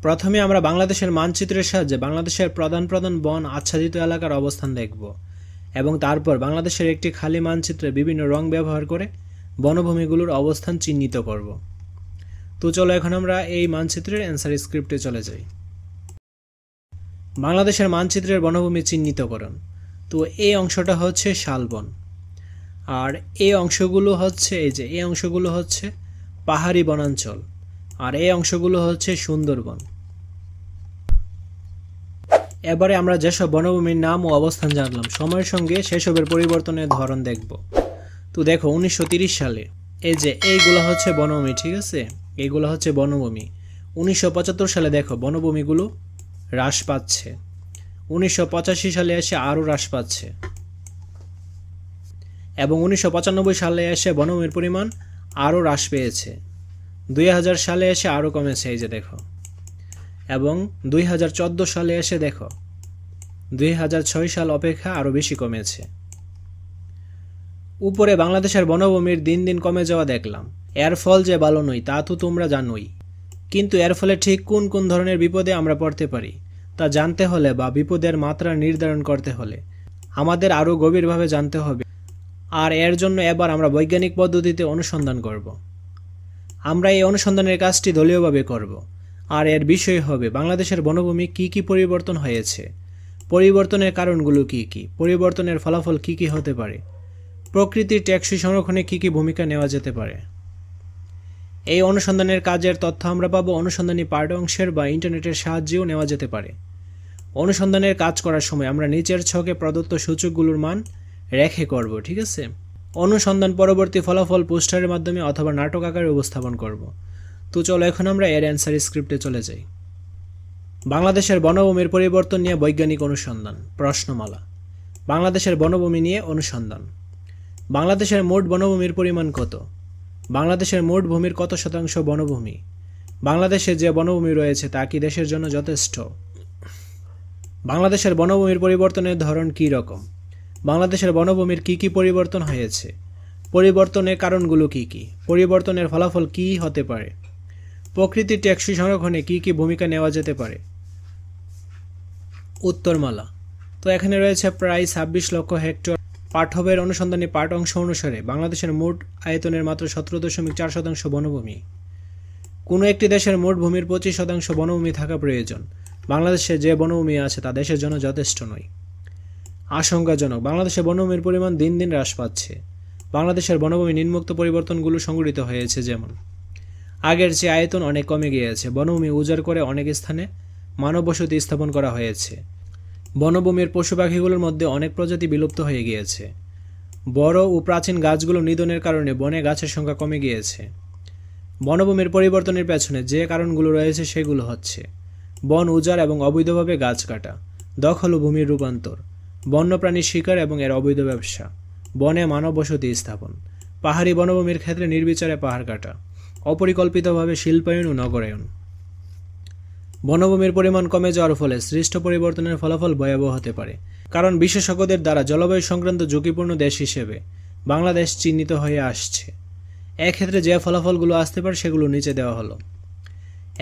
প্রথমে আমরা বাংলাদেশের মানচিত্রের সাহায্যে বাংলাদেশের প্রধান প্রধান বন আচ্ছাদিত এলাকার অবস্থান দেখব এবং তারপর বাংলাদেশের একটি খালি মানচিত্রে বিভিন্ন রং ব্যবহার করে বনভূমিগুলোর অবস্থান চিহ্নিত করব। তো চলো এখন আমরা এই মানচিত্রের অ্যান্সার স্ক্রিপ্টে চলে যাই। বাংলাদেশের মানচিত্রের বনভূমি চিহ্নিতকরণ। তো এই অংশটা হচ্ছে শালবন, আর এই অংশগুলো হচ্ছে পাহাড়ি বনাঞ্চল, আর এই অংশগুলো হচ্ছে সুন্দরবন। এবারে আমরা যেসব বনভূমির নাম ও অবস্থান জানলাম, সময়ের সঙ্গে সেসবের পরিবর্তনের ধরন দেখব। তো দেখো 1930 সালে এইগুলো হচ্ছে বনভূমি, ঠিক আছে, এইগুলো হচ্ছে বনভূমি। 1975 সালে দেখো বনভূমিগুলো হ্রাস পাচ্ছে, 1985 সালে এসে আরও হ্রাস পাচ্ছে, এবং 1995 সালে এসে বনভূমির পরিমাণ আরও হ্রাস পেয়েছে, 2000 সালে এসে আরও কমেছে, এই যে দেখো, এবং 2014 সালে এসে দেখো 2006 সাল অপেক্ষা আরও বেশি কমেছে। উপরে বাংলাদেশের বনভূমির দিন দিন কমে যাওয়া দেখলাম। এর ফল যে ভালো নয় তা তো তোমরা জানোই, কিন্তু এর ফলে ঠিক কোন কোন ধরনের বিপদে আমরা পড়তে পারি তা জানতে হলে বা বিপদের মাত্রা নির্ধারণ করতে হলে আমাদের আরও গভীরভাবে জানতে হবে, আর এর জন্য এবার আমরা বৈজ্ঞানিক পদ্ধতিতে অনুসন্ধান করব। আমরা এই অনুসন্ধানের কাজটি দলীয়ভাবে করব, আর এর বিষয় হবে বাংলাদেশের বনভূমি কি কি পরিবর্তন হয়েছে, পরিবর্তনের কারণগুলো কি কি, পরিবর্তনের ফলাফল কি কি হতে পারে, প্রকৃতির টেকসই সংরক্ষণে কি কি ভূমিকা নেওয়া যেতে পারে। এই অনুসন্ধানের কাজের তথ্য আমরা পাবো অনুসন্ধানী পাঠ্য অংশের বা ইন্টারনেটের সাহায্যেও নেওয়া যেতে পারে। অনুসন্ধানের কাজ করার সময় আমরা নিচের ছকে প্রদত্ত সূচকগুলোর মান রেখে করব, ঠিক আছে। অনুসন্ধান পরবর্তী ফলাফল পোস্টারের মাধ্যমে অথবা নাটক আকারে উপস্থাপন করব। তো চলো এখন আমরা এর অ্যান্সার স্ক্রিপ্টে চলে যাই। বাংলাদেশের বনভূমির পরিবর্তন নিয়ে বৈজ্ঞানিক অনুসন্ধান। প্রশ্নমালা। বাংলাদেশের বনভূমি নিয়ে অনুসন্ধান। বাংলাদেশের মোট বনভূমির পরিমাণ কত? বাংলাদেশের মোট ভূমির কত শতাংশ বনভূমি? বাংলাদেশে যে বনভূমি রয়েছে তা কি দেশের জন্য যথেষ্ট? বাংলাদেশের বনভূমির পরিবর্তনের ধরন কী রকম? বাংলাদেশের বনভূমির কি কি পরিবর্তন হয়েছে? পরিবর্তনের কারণগুলো কি কি? পরিবর্তনের ফলাফল কী হতে পারে? প্রকৃতির টেকসই সংরক্ষণে কি কি ভূমিকা নেওয়া যেতে পারে? উত্তরমালা। তো এখানে রয়েছে প্রায় 26 লক্ষ হেক্টর। পাঠ্যবইয়ের অনুসন্ধানী পাঠ অংশ অনুসারে বাংলাদেশের মোট আয়তনের মাত্র 17.4% বনভূমি। কোনো একটি দেশের মোট ভূমির 25% বনভূমি থাকা প্রয়োজন। বাংলাদেশে যে বনভূমি আছে তা দেশের জন্য যথেষ্ট নয়। আশঙ্কাজনক। বাংলাদেশে বনভূমির পরিমাণ দিন দিন হ্রাস পাচ্ছে। বাংলাদেশের বনভূমি নিম্নোক্ত পরিবর্তনগুলো সংঘটিত হয়েছে, যেমন আগের চেয়ে আয়তন অনেক কমে গিয়েছে। বনভূমি উজাড় করে অনেক স্থানে মানববসতি স্থাপন করা হয়েছে। বনভূমির পশু পাখিগুলোর মধ্যে অনেক প্রজাতি বিলুপ্ত হয়ে গিয়েছে। বড় ও প্রাচীন গাছগুলো নিধনের কারণে বনে গাছের সংখ্যা কমে গিয়েছে। বনভূমির পরিবর্তনের পেছনে যে কারণগুলো রয়েছে সেগুলো হচ্ছে বন উজাড় এবং অবৈধভাবে গাছ কাটা, দখল ও ভূমির রূপান্তর, বন্যপ্রাণীর শিকার এবং এর অবৈধ ব্যবসা, বনে মানব বসতি স্থাপন, পাহাড়ি বনভূমির ক্ষেত্রে নির্বিচারে পাহাড় কাটা, অপরিকল্পিতভাবে শিল্পায়ন ও নগরায়ন। বনভূমির পরিমাণ কমে যাওয়ার ফলে সৃষ্ট পরিবর্তনের ফলাফল ভয়াবহ হতে পারে, কারণ বিশেষজ্ঞদের দ্বারা জলবায়ু সংক্রান্ত ঝুঁকিপূর্ণ দেশ হিসেবে বাংলাদেশ চিহ্নিত হয়ে আসছে। এক্ষেত্রে যে ফলাফলগুলো আসতে পারে সেগুলো নিচে দেওয়া হলো।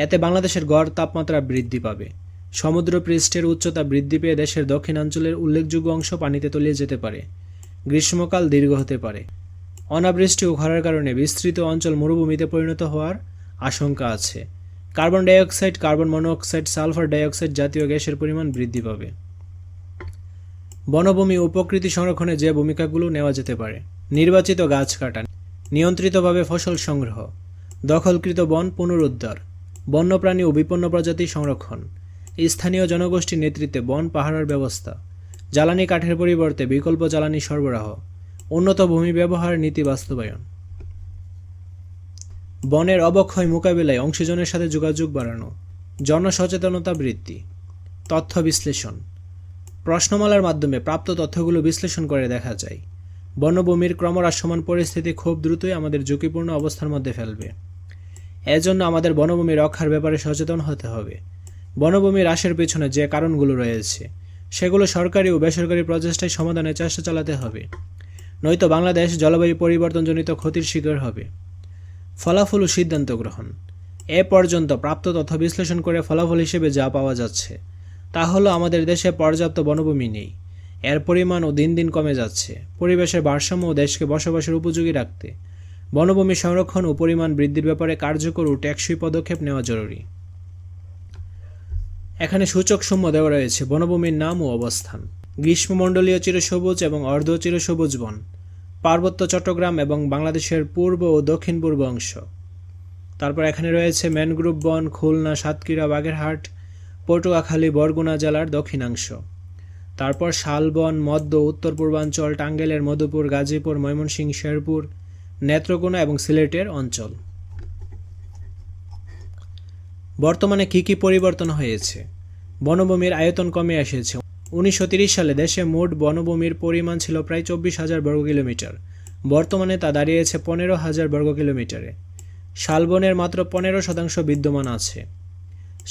এতে বাংলাদেশের গড় তাপমাত্রা বৃদ্ধি পাবে। সমুদ্র পৃষ্ঠের উচ্চতা বৃদ্ধি পেয়ে দেশের দক্ষিণাঞ্চলের উল্লেখযোগ্য অংশ পানিতে তলিয়ে যেতে পারে। গ্রীষ্মকাল দীর্ঘ হতে পারে। অনাবৃষ্টি ও খরার কারণে বিস্তৃত অঞ্চল মরুভূমিতে পরিণত হওয়ার আশঙ্কা আছে। Carbon dioxide, carbon monoxide, sulphur dioxide জাতীয় গ্যাসের পরিমাণ বৃদ্ধি পাবে। বনভূমি ও প্রকৃতি সংরক্ষণে যে ভূমিকাগুলো নেওয়া যেতে পারে: নির্বাচিত গাছ কাটা, নিয়ন্ত্রিতভাবে ফসল সংগ্রহ, দখলকৃত বন পুনরুদ্ধার, বন্যপ্রাণী ও বিপন্ন প্রজাতি সংরক্ষণ, স্থানীয় জনগোষ্ঠীর নেতৃত্বে বন পাহারার ব্যবস্থা, জ্বালানি কাঠের পরিবর্তে বিকল্প জ্বালানি সরবরাহ, উন্নত ভূমি ব্যবহার নীতি বাস্তবায়ন। বনের অবক্ষয় মোকাবিলায় অংশীজনের সাথে যোগাযোগ বাড়ানো, জনসচেতনতা বৃদ্ধি, তথ্য বিশ্লেষণ। প্রশ্নমালার মাধ্যমে প্রাপ্ত তথ্যগুলো বিশ্লেষণ করে দেখা যায় বনভূমির ক্রমহ্রাসমান পরিস্থিতি খুব দ্রুতই আমাদের ঝুঁকিপূর্ণ অবস্থার মধ্যে ফেলবে। এজন্য আমাদের বনভূমি রক্ষার ব্যাপারে সচেতন হতে হবে। বনভূমি হ্রাসের পেছনে যে কারণগুলো রয়েছে সেগুলো সরকারি ও বেসরকারি প্রচেষ্টায় সমাধানের চেষ্টা চালাতে হবে, নয়তো বাংলাদেশ জলবায়ু পরিবর্তনজনিত ক্ষতির শিকার হবে। ফলাফল ও সিদ্ধান্ত গ্রহণ। এ পর্যন্ত প্রাপ্ত তথ্য বিশ্লেষণ করে ফলাফল হিসেবে যা পাওয়া যাচ্ছে তা হলো আমাদের দেশে পর্যাপ্ত বনভূমি নেই, এর পরিমাণও দিন দিন কমে যাচ্ছে। পরিবেশের ভারসাম্য ও দেশকে বসবাসের উপযোগী রাখতে বনভূমি সংরক্ষণ ও পরিমাণ বৃদ্ধির ব্যাপারে কার্যকর ও টেকসই পদক্ষেপ নেওয়া জরুরি। এখানে সূচকসমূহ দেওয়া রয়েছে বনভূমির নাম ও অবস্থান। গ্রীষ্মমণ্ডলীয় চিরসবুজ এবং অর্ধ চিরসবুজ বন, পার্বত্য চট্টগ্রাম এবং বাংলাদেশের পূর্ব ও দক্ষিণ পূর্ব অংশ। তারপর এখানে রয়েছে ম্যানগ্রোভ বন, খুলনা, সাতক্ষীরা, বাগেরহাট, পটুয়াখালী, বরগুনা জেলার দক্ষিণাংশ। তারপর শালবন, মধ্য উত্তর পূর্বাঞ্চল, টাঙ্গাইলের মধুপুর, গাজীপুর, ময়মনসিংহ, শেরপুর, নেত্রকোনা এবং সিলেটের অঞ্চল। বর্তমানে কি কি পরিবর্তন হয়েছে? বনভূমির আয়তন কমে এসেছে। 1930 সালে দেশে মোট বনভূমির পরিমাণ ছিল প্রায় 24,000 বর্গ কিলোমিটার, বর্তমানে তা দাঁড়িয়েছে 15,000 বর্গ কিলোমিটারে। শালবনের মাত্র 15% বিদ্যমান আছে।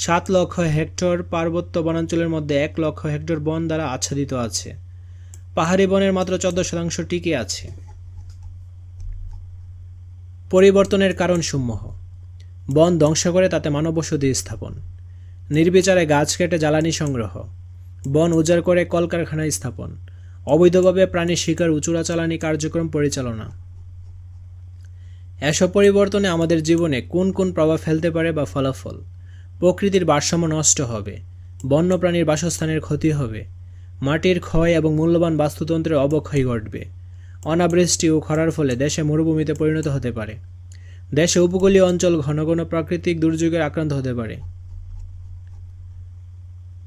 7 লক্ষ হেক্টর পার্বত্য বনাঞ্চলের মধ্যে 1 লক্ষ হেক্টর বন দ্বারা আচ্ছাদিত আছে। পাহাড়ি বনের মাত্র 14% টিকে আছে। পরিবর্তনের কারণসমূহ: বন ধ্বংস করে তাতে মানববসতি স্থাপন, নির্বিচারে গাছ কেটে জ্বালানি সংগ্রহ, বন উজাড় করে কলকারখানা স্থাপন, অবৈধভাবে প্রাণী শিকার ও চোরাচালানি কার্যক্রম পরিচালনা। এসব পরিবর্তনে আমাদের জীবনে কোন কোন প্রভাব ফেলতে পারে বা ফলাফল: প্রকৃতির ভারসাম্য নষ্ট হবে, বন্যপ্রাণীর বাসস্থানের ক্ষতি হবে, মাটির ক্ষয় এবং মূল্যবান বাস্তুতন্ত্রের অবক্ষয় ঘটবে, অনাবৃষ্টি ও খরার ফলে দেশে মরুভূমিতে পরিণত হতে পারে, দেশে উপকূলীয় অঞ্চল ঘন ঘন প্রাকৃতিক দুর্যোগের আক্রান্ত হতে পারে।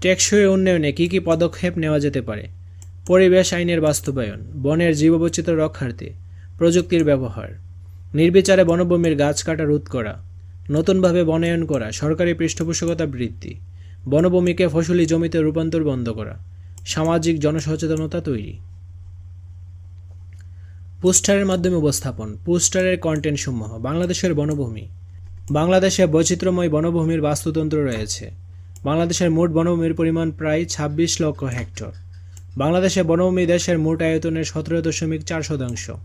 টেকসই উন্নয়নে কী কী পদক্ষেপ নেওয়া যেতে পারে: পরিবেশ আইনের বাস্তবায়ন, বনের জীববৈচিত্র্য রক্ষার্থে প্রযুক্তির ব্যবহার, নির্বিচারে বনভূমির গাছ কাটা রোধ করা, নতুনভাবে বনায়ন করা, সরকারি পৃষ্ঠপোষকতা বৃদ্ধি, বনভূমিকে ফসলি জমিতে রূপান্তর বন্ধ করা, সামাজিক জনসচেতনতা তৈরি। পোস্টারের মাধ্যমে উপস্থাপন। পোস্টারের কন্টেন্ট সমূহ: বাংলাদেশের বনভূমি। বাংলাদেশে বৈচিত্র্যময় বনভূমির বাস্তুতন্ত্র রয়েছে। বাংলাদেশের মোট বনভূমির পরিমাণ প্রায় 26 লক্ষ হেক্টর। বাংলাদেশে বনভূমি দেশের মোট আয়তনের 17.4%।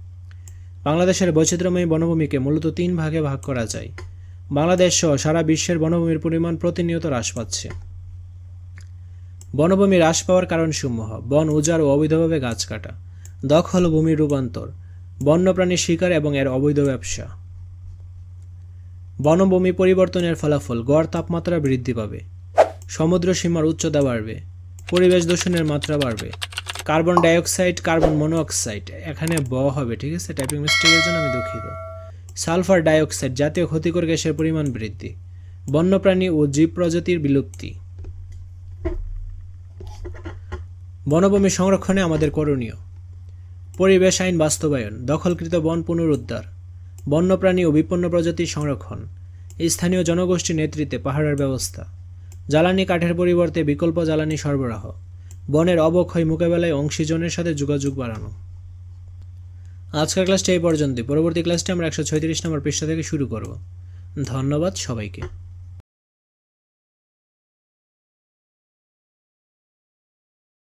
বাংলাদেশের বৈচিত্র্যময় বনভূমিকে মূলত 3 ভাগে ভাগ করা যায়। বাংলাদেশ সহ সারা বিশ্বের বনভূমির পরিমাণ প্রতিনিয়ত হ্রাস পাচ্ছে। বনভূমি হ্রাস পাওয়ার কারণসমূহ: বন উজাড় ও অবৈধভাবে গাছ কাটা, দখল ও ভূমির রূপান্তর, বন্যপ্রাণী শিকার এবং এর অবৈধ ব্যবসা। বনভূমি পরিবর্তনের ফলাফল: গড় তাপমাত্রা বৃদ্ধি পাবে, সমুদ্র সীমার উচ্চতা বাড়বে, পরিবেশ দূষণের মাত্রা বাড়বে, কার্বন ডাইঅক্সাইড, কার্বন মনোঅক্সাইড, এখানে ব হবে, ঠিক আছে, টাইপিং মিস্টেকের জন্য আমি দুঃখিত, সালফার ডাইঅক্সাইড জাতীয় ক্ষতিকর গ্যাসের পরিমাণ বৃদ্ধি, বন্যপ্রাণী ও জীব প্রজাতির বিলুপ্তি। বনভূমি সংরক্ষণে আমাদের করণীয়: পরিবেশ আইন বাস্তবায়ন, দখলকৃত বন পুনরুদ্ধার, বন্যপ্রাণী ও বিপন্ন প্রজাতির সংরক্ষণ, স্থানীয় জনগোষ্ঠীর নেতৃত্বে পাহারার ব্যবস্থা, জ্বালানি কাঠের পরিবর্তে বিকল্প জ্বালানি সরবরাহ, বনের অবক্ষয় মোকাবেলায় অংশীজনের সাথে যোগাযোগ বাড়ানো। আজকের ক্লাসটা এই পর্যন্তই। পরবর্তী ক্লাসটা আমরা 136 নম্বর পৃষ্ঠা থেকে শুরু করব। ধন্যবাদ সবাইকে।